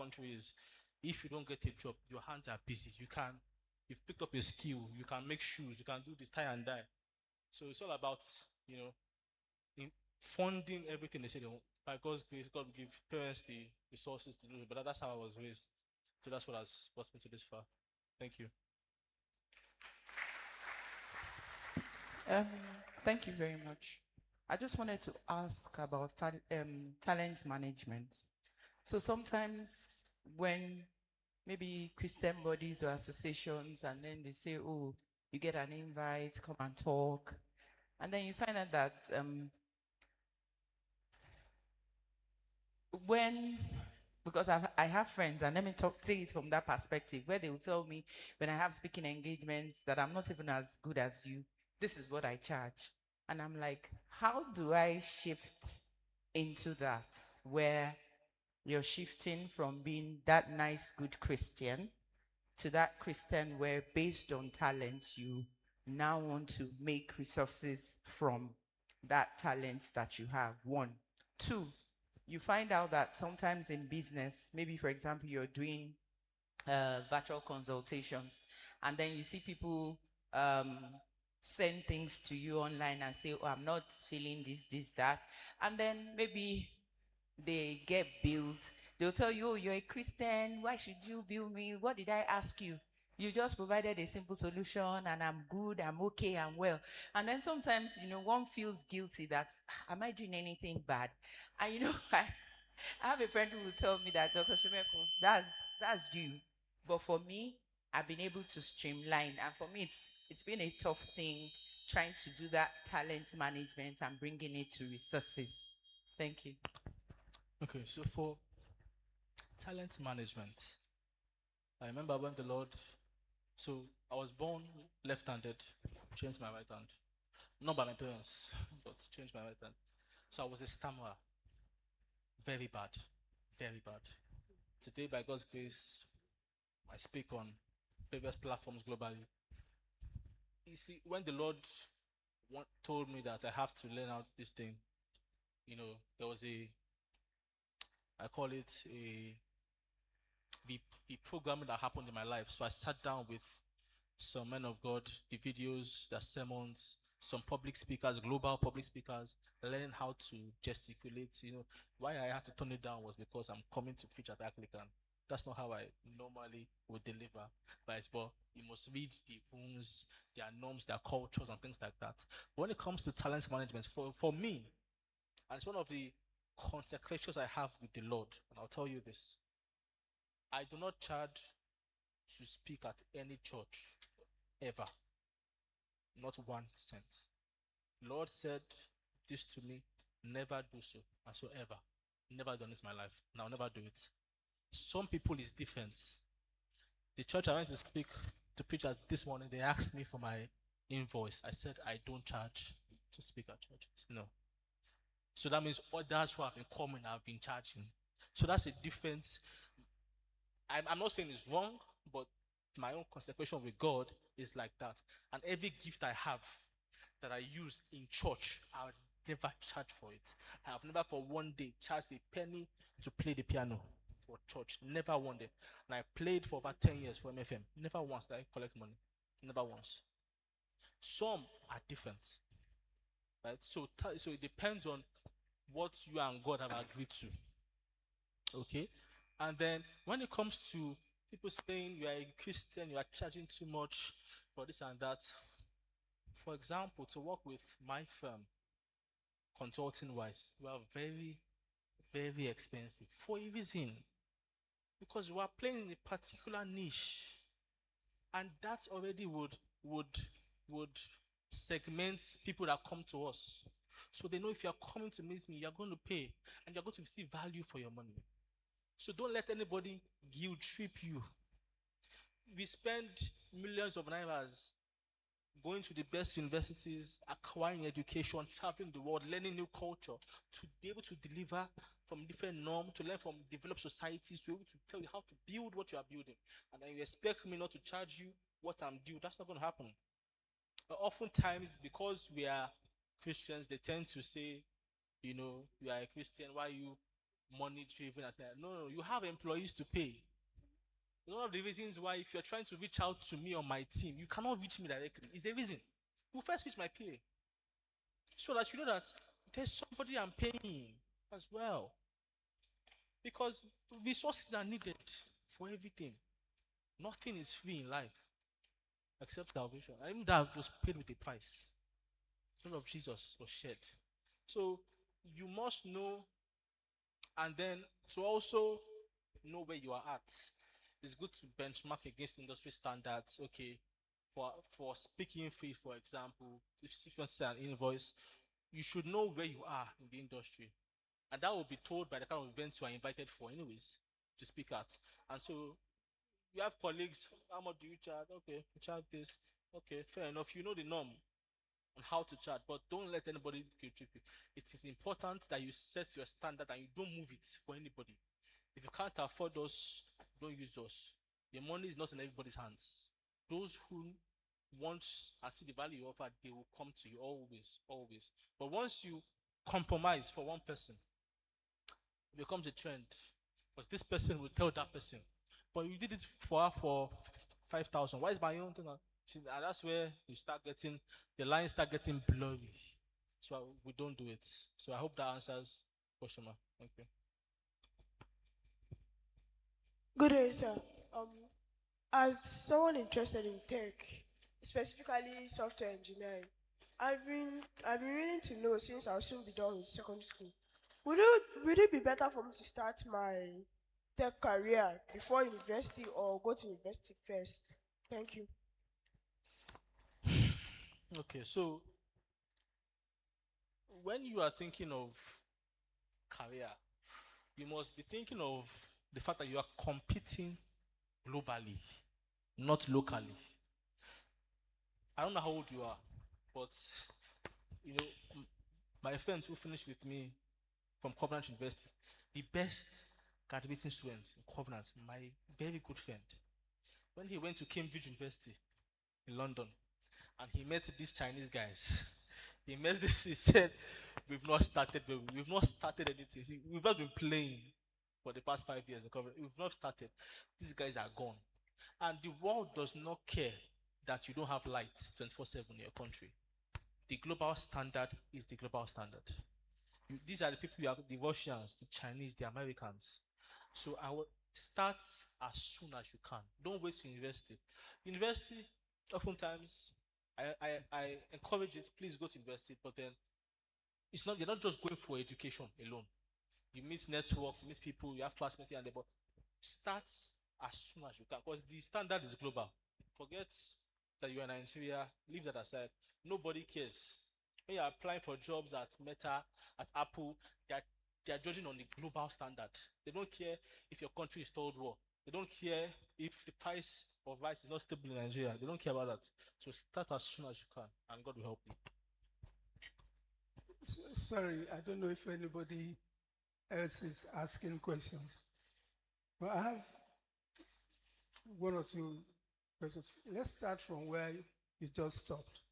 country is, if you don't get a job, your hands are busy. You've picked up a skill. You can make shoes. You can do this, tie and dye. So it's all about, you know, in funding everything they say they want. By God's grace, God will give parents the resources to do it. But that's how I was raised. So that's what has brought me to this far. Thank you. Um, Thank you very much. I just wanted to ask about talent management. So sometimes when maybe Christian bodies or associations, and then they say, oh, you get an invite, come and talk. And then you find out that because I have friends, and let me take it from that perspective, where they will tell me when I have speaking engagements that I'm not even as good as you, this is what I charge. And I'm like, how do I shift into that, where you're shifting from being that nice, good Christian to that Christian where, based on talent, you now want to make resources from that talent that you have? One. Two, you find out that sometimes in business, maybe for example, you're doing virtual consultations, and then you see people send things to you online and say, oh, I'm not feeling this, that. And then maybe they get billed. They'll tell you, oh, you're a Christian. Why should you bill me? What did I ask you? You just provided a simple solution, and I'm good, I'm okay, I'm well. And then sometimes, one feels guilty that, am I doing anything bad? And I have a friend who will tell me that, Dr. Shumefu, that's you. But for me, I've been able to streamline. And for me, it's been a tough thing trying to do that talent management and bringing it to resources. Thank you. Okay, so for talent management, I remember when the Lord, so I was born left-handed, changed my right hand. Not by my parents, but changed my right hand. So I was a stammerer. Very bad. Very bad. Today, by God's grace, I speak on various platforms globally. You see, when the Lord told me that I have to learn out this thing, there was I call it the programming that happened in my life. So I sat down with some men of God, the videos, the sermons, some public speakers, global public speakers, learning how to gesticulate. Why I had to turn it down was because I'm coming to preach at Anglican. That's not how I normally would deliver. But you must read the rules, their norms, their cultures, and things like that. But when it comes to talent management, for me, and it's one of the consecrations I have with the Lord, and I'll tell you this, I do not charge to speak at any church ever. Not 1 cent. Lord said this to me, never do so. And so ever. Never done it in my life. And I'll never do it. Some people is different. The church I went to preach at this morning, they asked me for my invoice. I said I don't charge to speak at churches. No. So that means others who have been coming have been charging. So that's a difference. I'm not saying it's wrong, but my own consecration with God is like that. And every gift I have that I use in church, I would never charge for it. I have never for one day charged a penny to play the piano for church. Never one day. And I played for over 10 years for MFM. Never once did I collect money. Never once. Some are different. Right? So it depends on what you and God have agreed to. Okay? And then when it comes to people saying you are a Christian, you are charging too much for this and that. For example, to work with my firm, consulting wise, we are very, very expensive for a reason. Because we are playing in a particular niche. And that already would segment people that come to us. So they know if you are coming to meet me, you're going to pay and you're going to receive value for your money. So don't let anybody guilt trip you. We spend millions of nairas going to the best universities, acquiring education, traveling the world, learning new culture, to be able to deliver from different norms, to learn from developed societies, to be able to tell you how to build what you are building. And then you expect me not to charge you what I'm due. That's not going to happen. But oftentimes, because we are Christians, they tend to say, you are a Christian, why are you money driven. No, you have employees to pay. One of the reasons why, if you're trying to reach out to me on my team, you cannot reach me directly. Is a reason. You first reach my PA, so that you know that there's somebody I'm paying as well. Because resources are needed for everything. Nothing is free in life except salvation. And even that was paid with a price. The blood of Jesus was shed. So you must know, and then to also know where you are at. It's good to benchmark against industry standards. Okay, for speaking fee, for example, if you want to say an invoice, you should know where you are in the industry, and that will be told by the kind of events you are invited for, anyways, to speak at. And so you have colleagues. How much do you charge? Okay, you charge this. Okay, fair enough. You know the norm on how to charge, but don't let anybody guilt trip you. It is important that you set your standard and you don't move it for anybody. If you can't afford us, don't use us. Your money is not in everybody's hands. Those who want and see the value you offer, they will come to you always, always. But once you compromise for one person, it becomes a trend. Because this person will tell that person, but you did it for her for 5,000. Why is my own thing? See, and that's where you start getting, the lines start getting blurry. So we don't do it. So I hope that answers question mark. Thank you. Good day, sir. Um, as someone interested in tech, specifically software engineering, I've been willing to know since I'll soon be done with secondary school. Would it be better for me to start my tech career before university or go to university first? Thank you. Okay, so when you are thinking of career, you must be thinking of the fact that you are competing globally, not locally. I don't know how old you are, but you know, my friends who finished with me from Covenant University, the best graduating student in Covenant, my very good friend, when he went to Cambridge University in London and he met these Chinese guys, he met this, he said, we've not started anything. See, we've not been playing for the past 5 years in Covenant. We've not started. These guys are gone. And the world does not care that you don't have light 24/7 in your country. The global standard is the global standard. These are the people you are, the Russians, the Chinese, the Americans. So I will start as soon as you can. Don't wait to university. University, oftentimes, I encourage it. Please go to university, but then it's not. You're not just going for education alone. You meet network, you meet people, you have classmates here and there. But start as soon as you can, because the standard is global. Forget that you're in Nigeria. Leave that aside. Nobody cares. When you're applying for jobs at Meta, at Apple, they're judging on the global standard. They don't care if your country is third world. They don't care if the price of rice is not stable in Nigeria. They don't care about that. So start as soon as you can, and God will help you. Sorry, I don't know if anybody else is asking questions. But I have one or two questions. Let's start from where you just stopped.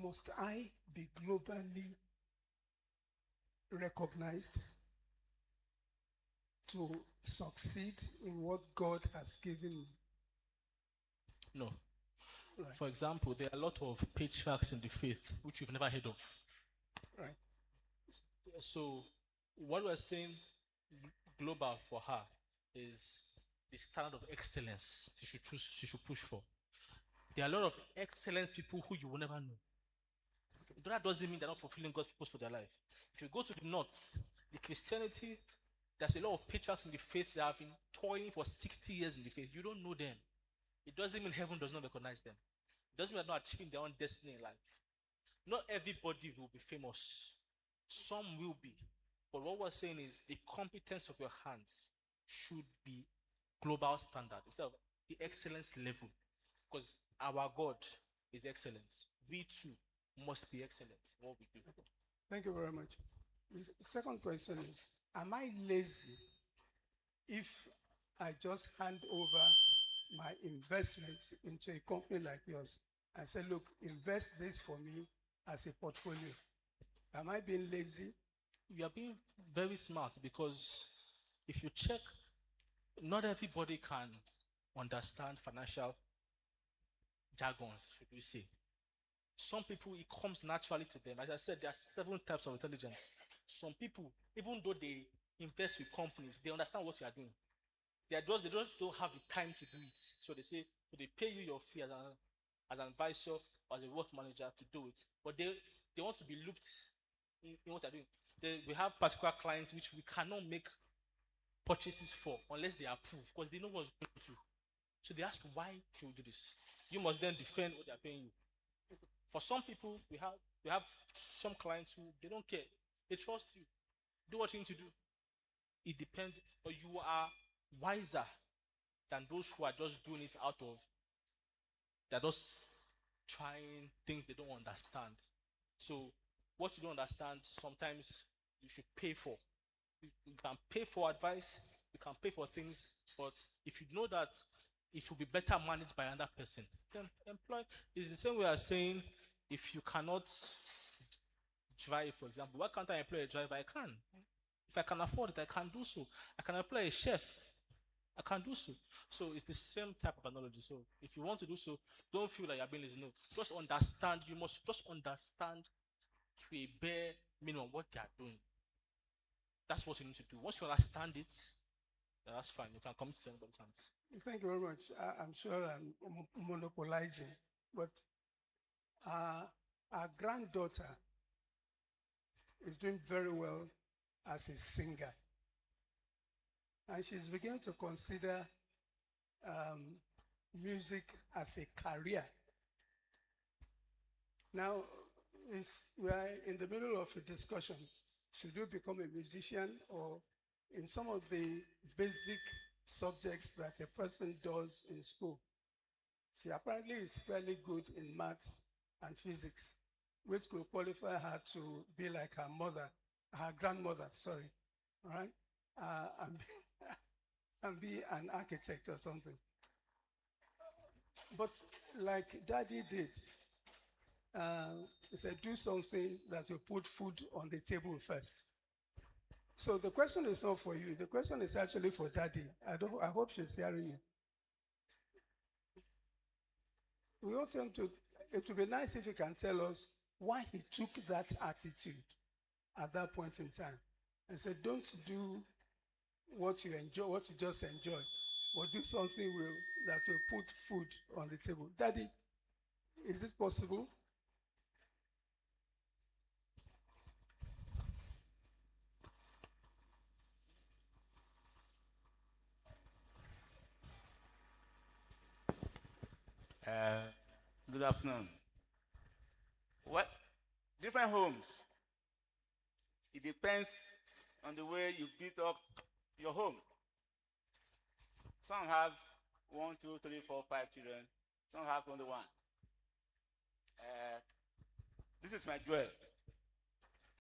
Must I be globally recognized to succeed in what God has given me? No. Right. For example, there are a lot of patriarchs in the faith which you've never heard of. Right. So what we're saying global for her is the standard of excellence she should push for. There are a lot of excellent people who you will never know. That doesn't mean they're not fulfilling God's purpose for their life. If you go to the north, the Christianity, there's a lot of patriarchs in the faith that have been toiling for 60 years in the faith. You don't know them. It doesn't mean heaven does not recognize them. It doesn't mean they're not achieving their own destiny in life. Not everybody will be famous. Some will be. But what we're saying is the competence of your hands should be global standard instead of the excellence level. Because our God is excellent. We too must be excellent in what we do. Thank you very much. The second question is, am I lazy if I just hand over my investment into a company like yours and say, look, invest this for me as a portfolio? Am I being lazy you are being very smart, because if you check, not everybody can understand financial jargons, should we say. Some people, it comes naturally to them. As I said, there are 7 types of intelligence. Some people, even though they invest with companies, they understand what you are doing. They just don't have the time to do it. So they say, so they pay you your fee as an advisor or as a wealth manager to do it. But they want to be looped in what they're doing. We have particular clients which we cannot make purchases for unless they approve, because they know what's going to. So they ask, why should we do this? You must then defend what they're paying you. For some people, we have some clients who they don't care. They trust you. Do what you need to do. It depends, or you are wiser than those who are just doing it out of, they're just trying things they don't understand. So what you don't understand, sometimes you should pay for. You can pay for advice, you can pay for things, but if you know that it will be better managed by another person, then employ. It's the same way as saying, if you cannot drive, for example, why can't I employ a driver? I can. If I can afford it, I can do so. I can employ a chef. I can do so. So it's the same type of analogy. So if you want to do so, don't feel like you're being lazy. No, just understand. You must just understand to a bare minimum what they are doing. That's what you need to do. Once you understand it, then that's fine. You can commit to anybody's hands. Thank you very much. I'm sure I'm monopolizing, but our granddaughter is doing very well as a singer. And she's beginning to consider music as a career. Now, we are in the middle of a discussion. Should you become a musician, or in some of the basic subjects that a person does in school? She apparently is fairly good in maths and physics, which could qualify her to be like her grandmother, sorry, all right? And be an architect or something. But like Daddy did, he said, do something that will put food on the table first. So the question is not for you. The question is actually for Daddy. I hope she's hearing you. We want him to, it would be nice if he can tell us why he took that attitude at that point in time and said, don't do what you enjoy, what you just enjoy, but do something that will put food on the table. Daddy, is it possible? Good afternoon. Well, different homes. It depends on the way you build up your home. Some have 1, 2, 3, 4, 5 children. Some have only one. This is my jewel.